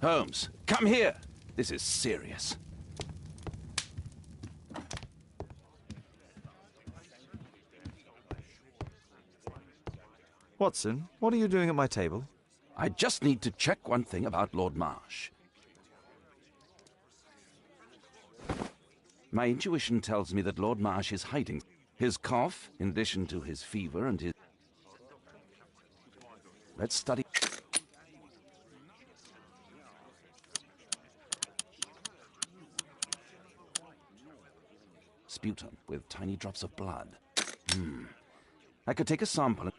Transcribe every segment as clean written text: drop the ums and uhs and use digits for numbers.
Holmes, come here. This is serious. Watson, what are you doing at my table? I just need to check one thing about Lord Marsh. My intuition tells me that Lord Marsh is hiding. His cough, in addition to his fever and his... Let's study... sputum with tiny drops of blood. I could take a sample.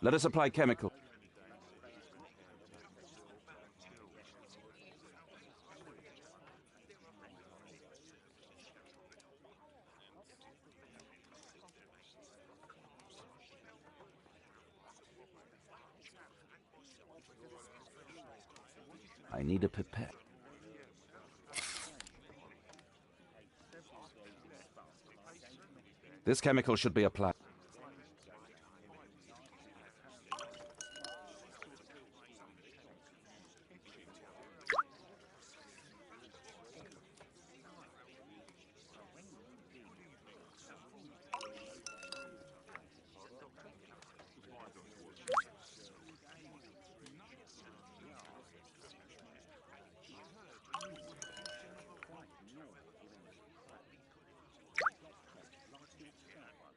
Let us apply chemical. I need a pipette. This chemical should be applied.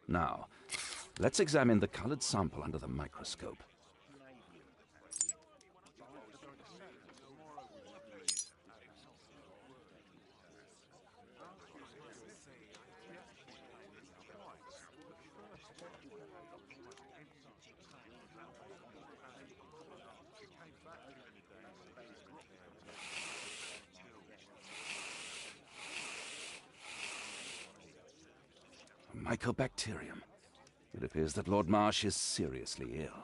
Now, let's examine the colored sample under the microscope. Mycobacterium. It appears that Lord Marsh is seriously ill.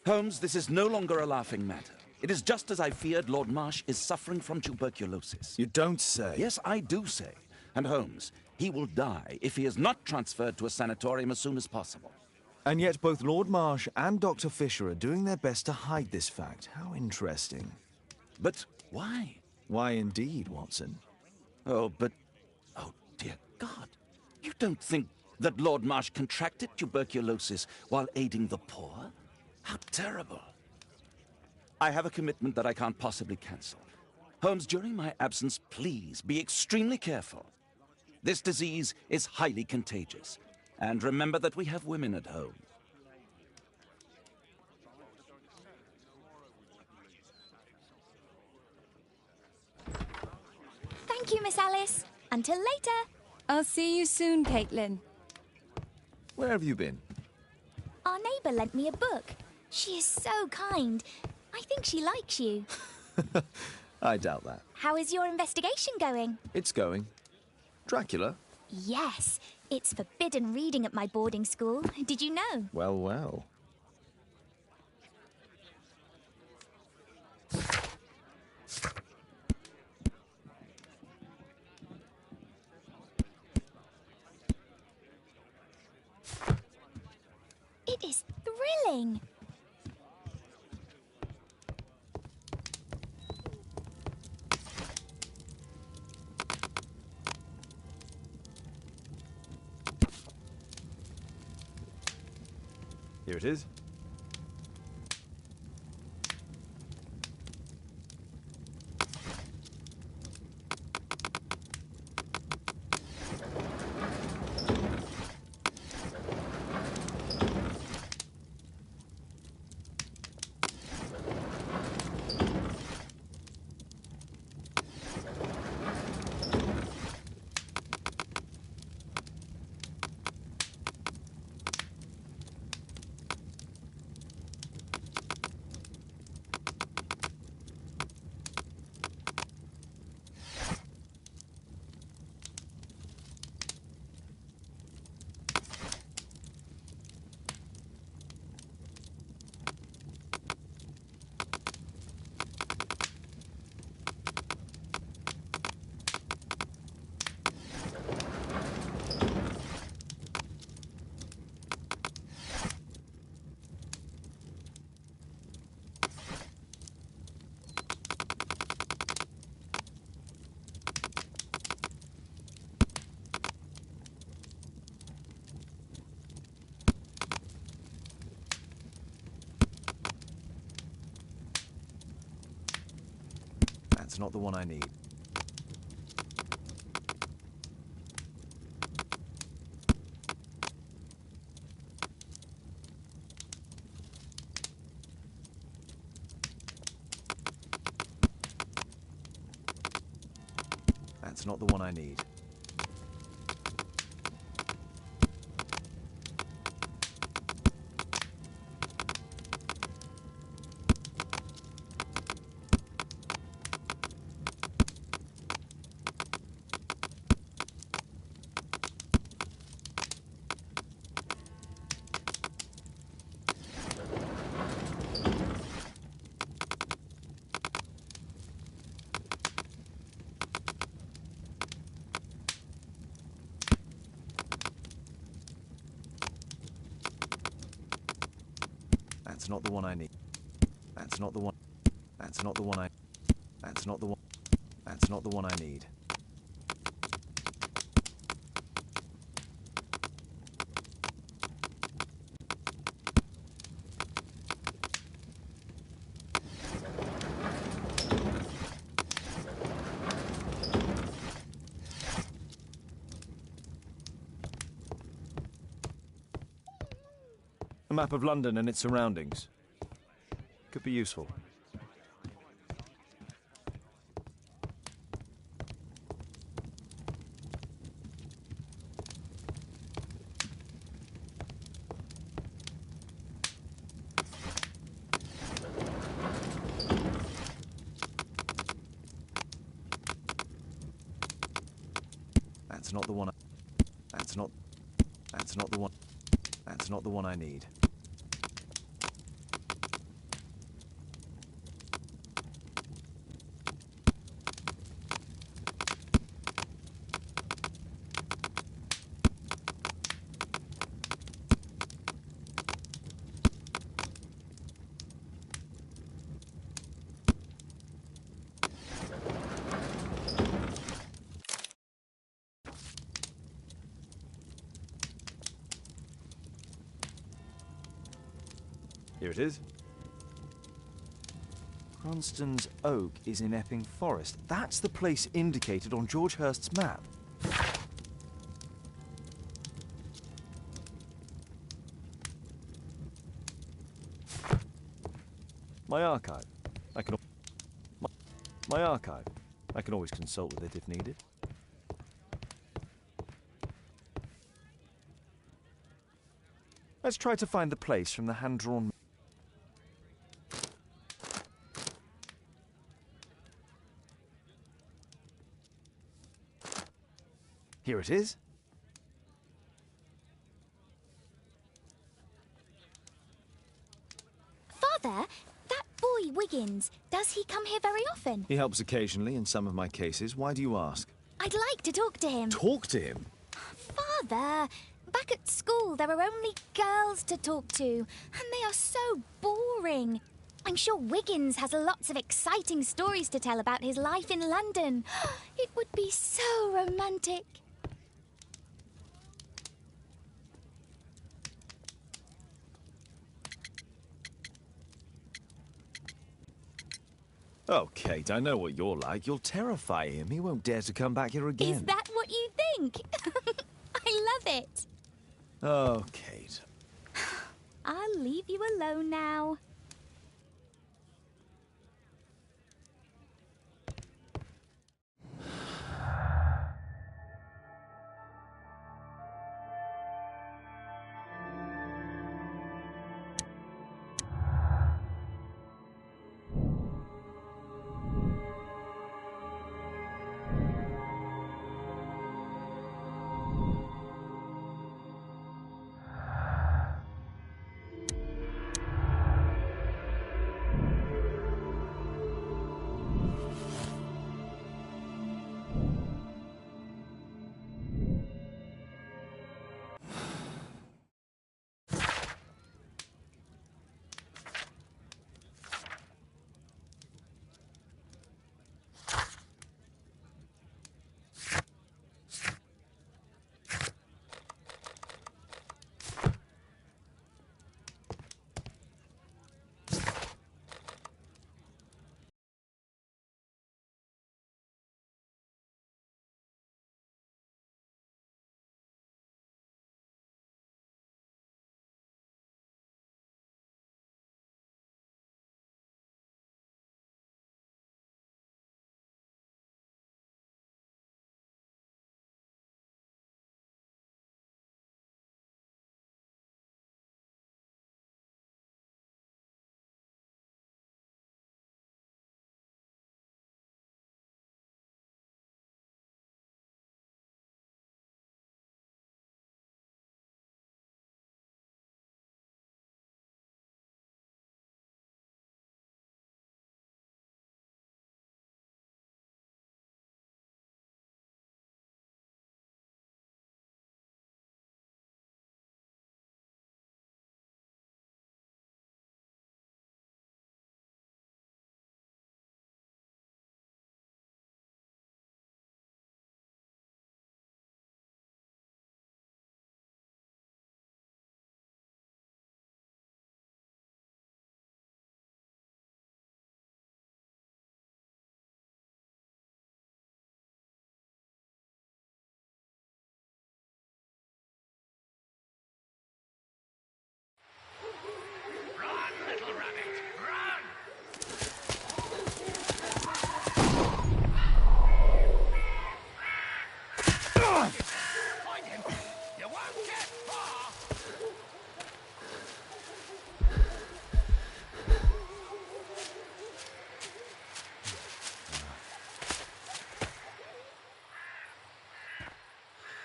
Holmes, this is no longer a laughing matter. It is just as I feared. Lord Marsh is suffering from tuberculosis. You don't say. Yes, I do say. And Holmes, he will die if he is not transferred to a sanatorium as soon as possible. And yet both Lord Marsh and Dr. Fisher are doing their best to hide this fact. How interesting. But why? Why indeed, Watson? Oh, but... Oh, dear God. You don't think that Lord Marsh contracted tuberculosis while aiding the poor? How terrible. I have a commitment that I can't possibly cancel. Holmes, during my absence, please be extremely careful. This disease is highly contagious. And remember that we have women at home. Thank you, Miss Alice. Until later. I'll see you soon, Caitlin. Where have you been? Our neighbour lent me a book. She is so kind. I think she likes you. I doubt that. How is your investigation going? It's going. Dracula? Yes, it's forbidden reading at my boarding school. Did you know? Well, well. It is thrilling. Here it is. That's not the one I need. That's not the one I need. That's not the one I need. That's not the one. That's not the one I. That's not the one. That's not the one I need. A map of London and its surroundings. Could be useful. That's not the one. That's not the one. That's not the one I need. Here it is. Cranston's Oak is in Epping Forest. That's the place indicated on George Hurst's map. My archive. My archive. I can always consult with it if needed. Let's try to find the place from the hand-drawn. Here it is. Father, that boy Wiggins, does he come here very often? He helps occasionally in some of my cases. Why do you ask? I'd like to talk to him. Talk to him? Father, back at school there are only girls to talk to, and they are so boring. I'm sure Wiggins has lots of exciting stories to tell about his life in London. It would be so romantic. Oh, Kate, I know what you're like. You'll terrify him. He won't dare to come back here again. Is that what you think? I love it. Oh, Kate. I'll leave you alone now.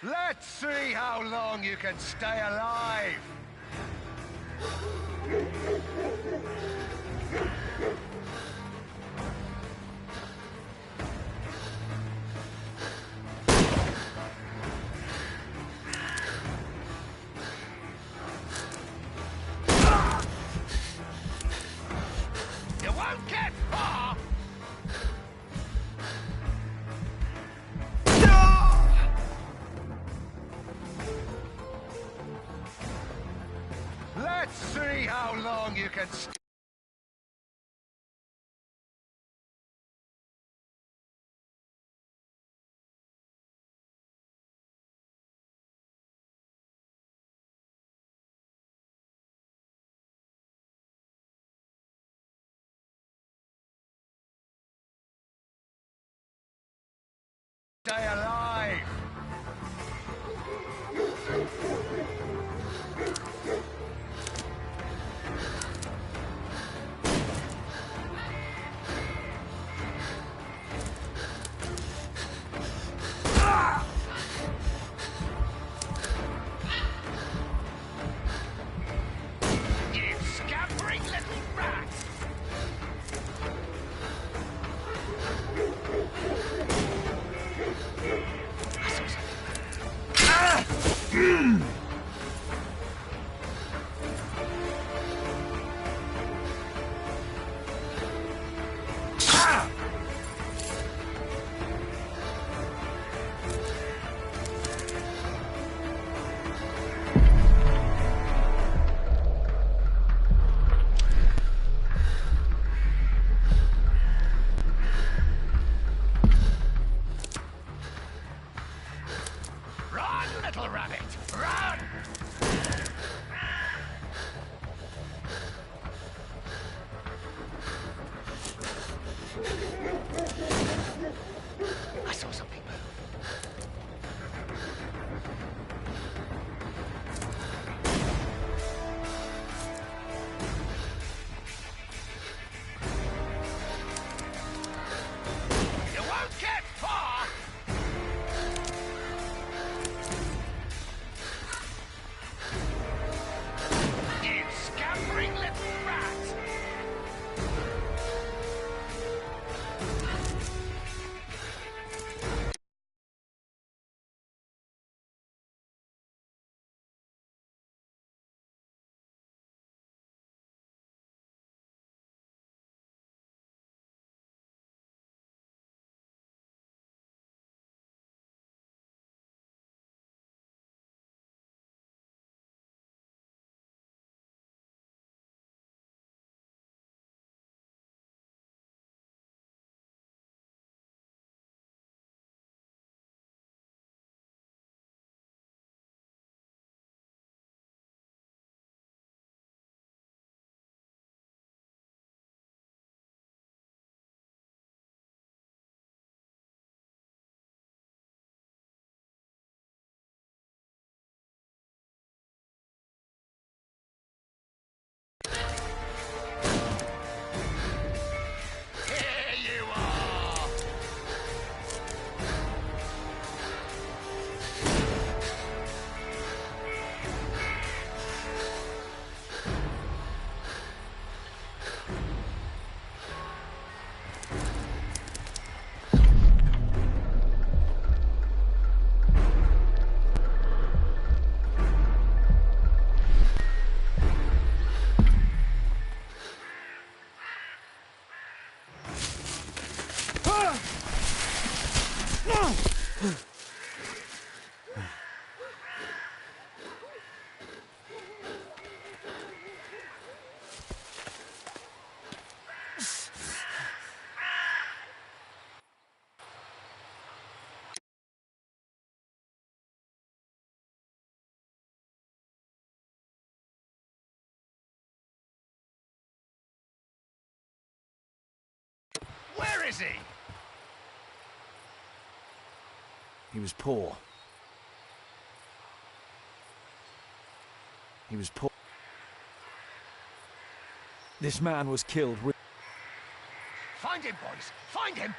Let's see how long you can stay alive! You won't get far! Let's see how long you can stay. Stay alive! You scampering little rat! Run, little rabbit! Run! I saw something move. You won't get far! You scampering little rat! Here you are! Where is he? He was poor. He was poor. This man was killed. Find him, boys! Find him!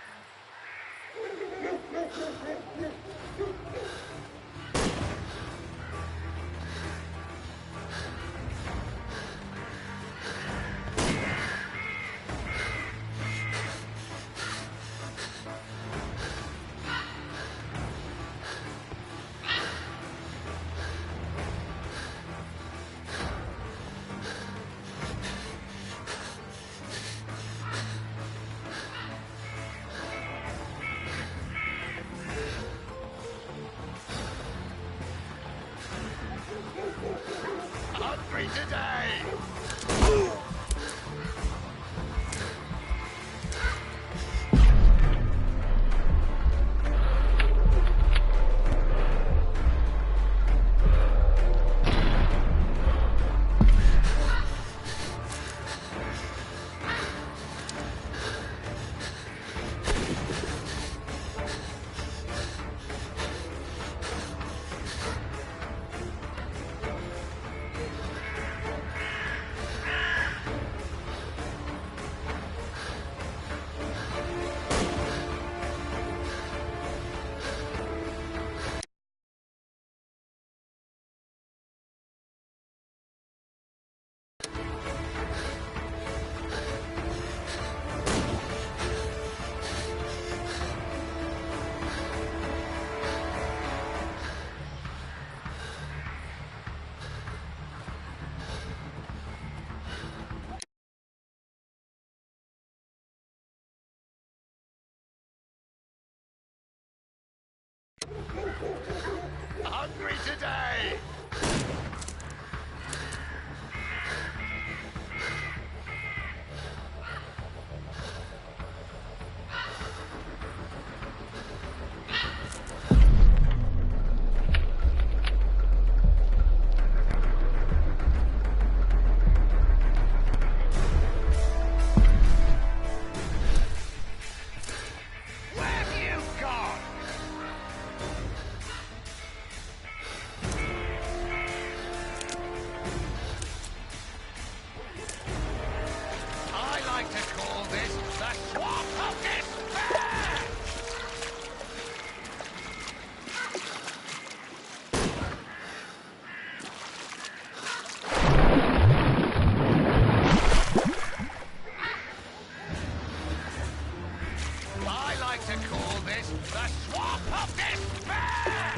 I like to call this the Swamp of Despair!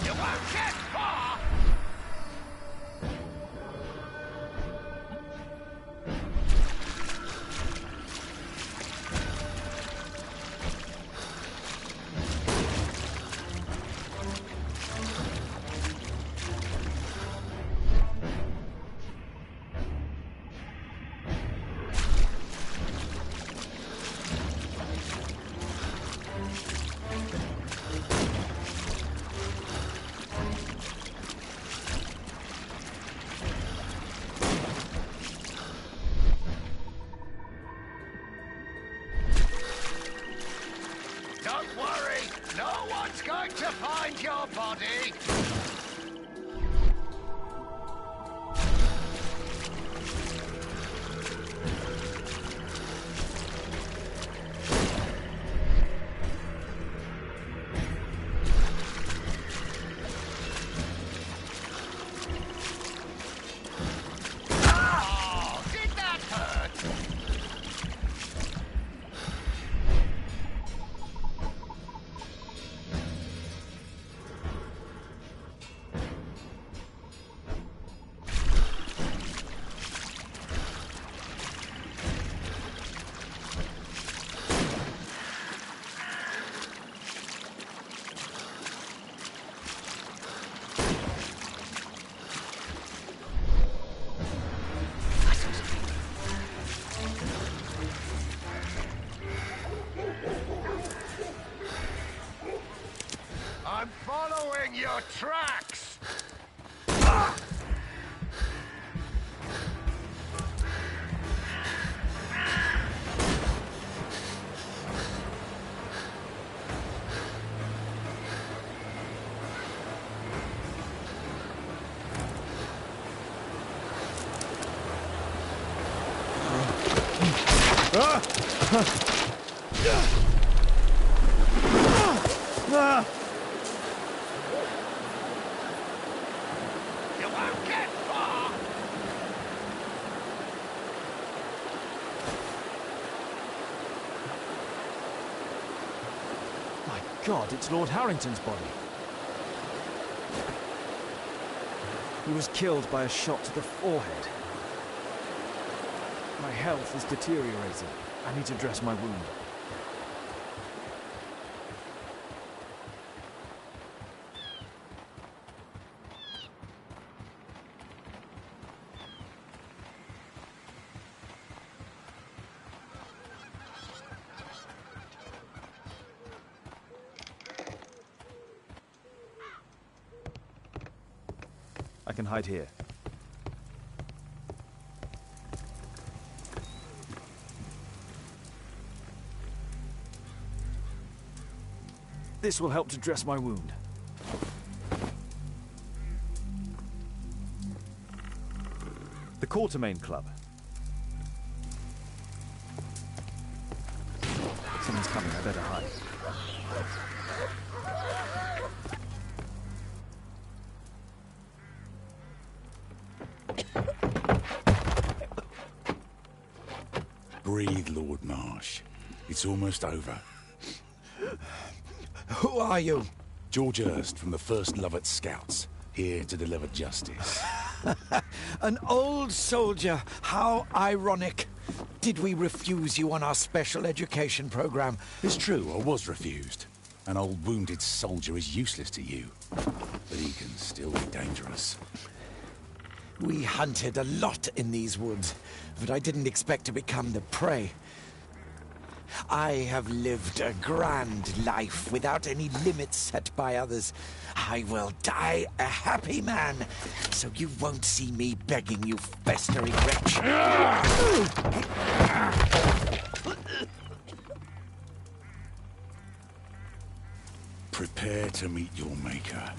You won't get far! Don't worry, no one's going to find your body. Oh, did that hurt? I'm following your tracks! You won't get far! My God, it's Lord Harrington's body. He was killed by a shot to the forehead. My health is deteriorating. I need to dress my wound. I can hide here. This will help to dress my wound. The Quartermain Club. Someone's coming, I better hide. Breathe, Lord Marsh. It's almost over. Who are you? George Hurst from the 1st Lovat Scouts, here to deliver justice. An old soldier. How ironic. Did we refuse you on our special education program? It's true, I was refused. An old wounded soldier is useless to you, but he can still be dangerous. We hunted a lot in these woods, but I didn't expect to become the prey. I have lived a grand life without any limits set by others. I will die a happy man, so you won't see me begging, you festering wretch. Prepare to meet your maker.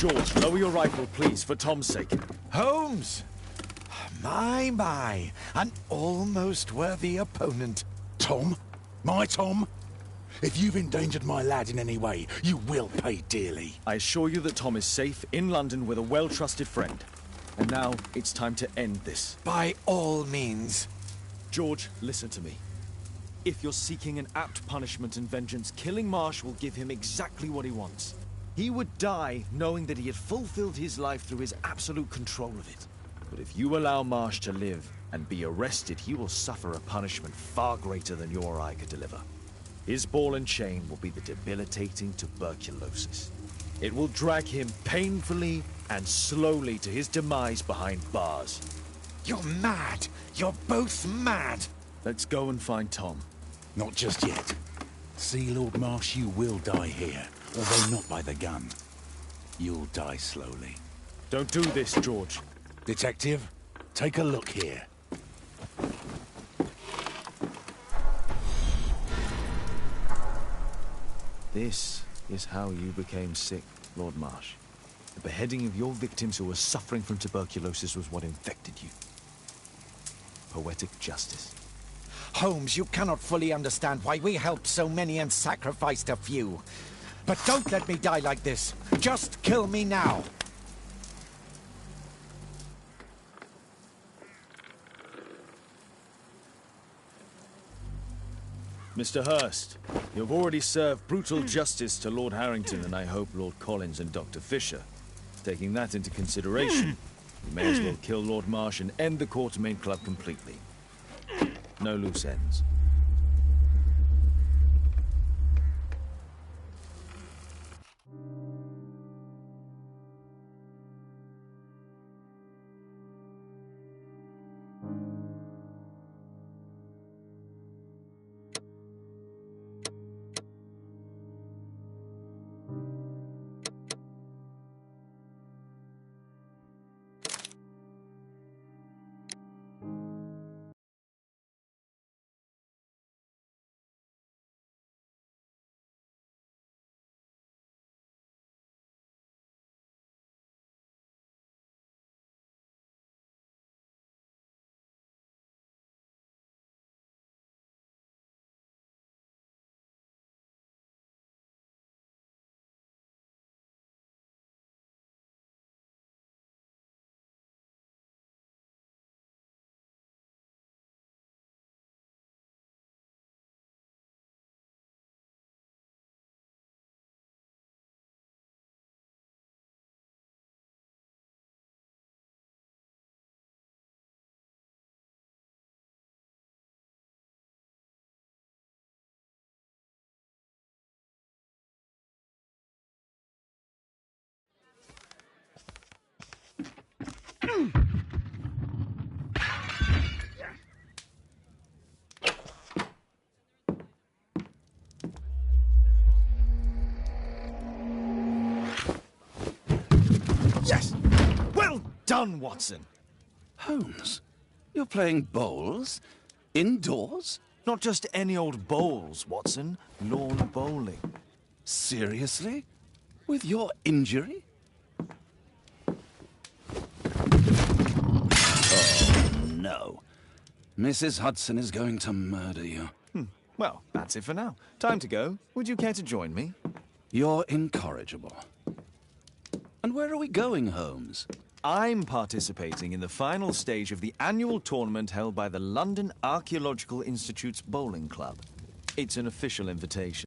George, lower your rifle, please, for Tom's sake. Holmes! My, an almost worthy opponent. Tom? My Tom? If you've endangered my lad in any way, you will pay dearly. I assure you that Tom is safe in London with a well-trusted friend. And now, it's time to end this. By all means. George, listen to me. If you're seeking an apt punishment and vengeance, killing Marsh will give him exactly what he wants. He would die knowing that he had fulfilled his life through his absolute control of it. But if you allow Marsh to live and be arrested, he will suffer a punishment far greater than you or I could deliver. His ball and chain will be the debilitating tuberculosis. It will drag him painfully and slowly to his demise behind bars. You're mad. You're both mad. Let's go and find Tom. Not just yet. See, Lord Marsh, you will die here, although not by the gun. You'll die slowly. Don't do this, George. Detective, take a look here. This is how you became sick, Lord Marsh. The beheading of your victims who were suffering from tuberculosis was what infected you. Poetic justice. Holmes, you cannot fully understand why we helped so many and sacrificed a few. But don't let me die like this. Just kill me now. Mr. Hurst, you've already served brutal justice to Lord Harrington and I hope Lord Collins and Dr. Fisher. Taking that into consideration, you may as well kill Lord Marsh and end the Quartermain Club completely. No loose ends. Yes! Well done, Watson! Holmes, you're playing bowls? Indoors? Not just any old bowls, Watson. Lawn bowling. Seriously? With your injury? Oh, no. Mrs. Hudson is going to murder you. Well, that's it for now. Time to go. Would you care to join me? You're incorrigible. And where are we going, Holmes? I'm participating in the final stage of the annual tournament held by the London Archaeological Institute's Bowling Club. It's an official invitation.